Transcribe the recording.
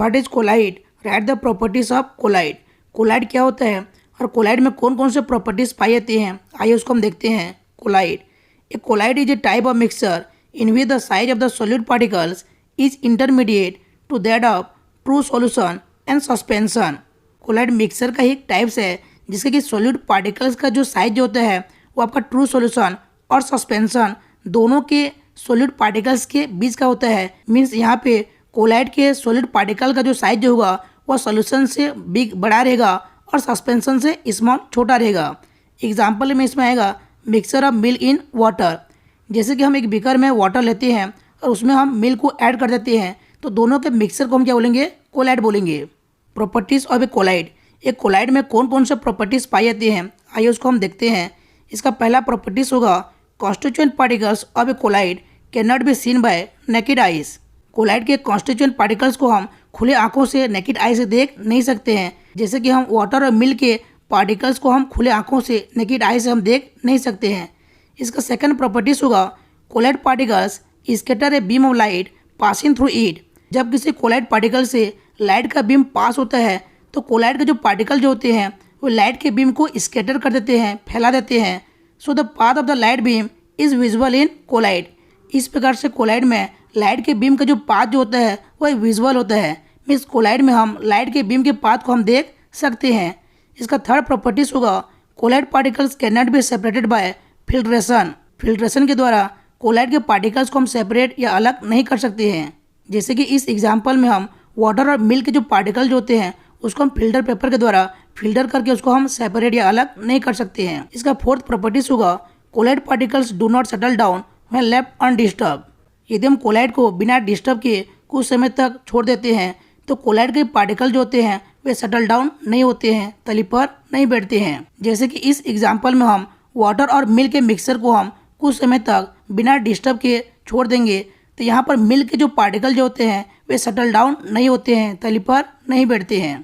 What is colloid? Right the properties of colloid. Colloid क्या होता है और कोलाइड में कौन कौन से प्रॉपर्टीज पाई जाती हैं, आइए उसको हम देखते हैं। Colloid, a colloid is a type of mixture in which the size of the solid particles is intermediate to that of true solution and suspension. Colloid mixture का ही एक टाइप्स है जिसके कि सॉलिड पार्टिकल्स का जो साइज जो होता है वो आपका ट्रू सॉल्यूशन और सस्पेंशन दोनों के सॉलिड पार्टिकल्स के बीच का होता है। मीन्स यहाँ पे कोलाइड के सॉलिड पार्टिकल का जो साइज जो होगा वह सॉल्यूशन से बिग बड़ा रहेगा और सस्पेंशन से स्मॉल छोटा रहेगा। एग्जाम्पल में इसमें आएगा mixture of milk in water. जैसे कि हम एक बीकर में वाटर लेते हैं और उसमें हम मिल्क को ऐड कर देते हैं तो दोनों के मिक्सचर को हम क्या बोलेंगे? कोलाइड बोलेंगे। प्रॉपर्टीज ऑफ ए कोलाइड, एक कोलाइड में कौन कौन से प्रॉपर्टीज पाई जाती हैं, आइए उसको हम देखते हैं। इसका पहला प्रॉपर्टीज होगा constituent particles of a colloid can not be seen by naked eyes. Colloid के कॉन्स्टिट्यूएंट पार्टिकल्स को हम खुले आंखों से नेकेड आई से देख नहीं सकते हैं। जैसे कि हम वाटर और मिल्क के पार्टिकल्स को हम खुले आंखों से नेकेड आई से हम देख नहीं सकते हैं। इसका सेकंड प्रॉपर्टीज होगा colloid particles scatter a beam of light passing through it. जब किसी कोलाइड पार्टिकल से लाइट का बीम पास होता है तो कोलाइड के जो पार्टिकल जो होते हैं वो लाइट के बीम को स्कैटर कर देते हैं, फैला देते हैं। So the path of the light beam is visual in colloid. इस प्रकार से कोलाइड में लाइट के बीम का जो पाथ जो होता है वह विजुअल होता है। मीन्स कोलाइड में हम लाइट के बीम के पाथ को हम देख सकते हैं। इसका थर्ड प्रॉपर्टीज होगा colloid particles can not be separated by filtration. Filtration के द्वारा कोलाइड के पार्टिकल्स को हम सेपरेट या अलग नहीं कर सकते हैं। जैसे कि इस एग्जाम्पल में हम वाटर और मिल्क के जो पार्टिकल जो होते हैं उसको हम फिल्टर पेपर के द्वारा फिल्टर करके उसको हम सेपरेट या अलग नहीं कर सकते हैं। इसका फोर्थ प्रॉपर्टीज होगा colloid particles do not settle down when left undisturbed. यदि हम कोलाइड को बिना डिस्टर्ब किए कुछ समय तक छोड़ देते हैं तो कोलाइड के पार्टिकल जो होते हैं वे सेटल डाउन नहीं होते हैं, तली पर नहीं बैठते हैं। जैसे कि इस एग्जाम्पल में हम वाटर और मिल्क के मिक्सचर को हम कुछ समय तक बिना डिस्टर्ब किए छोड़ देंगे तो यहाँ पर मिल्क के जो पार्टिकल जो होते हैं वे सेटल डाउन नहीं होते हैं, तली पर नहीं बैठते हैं।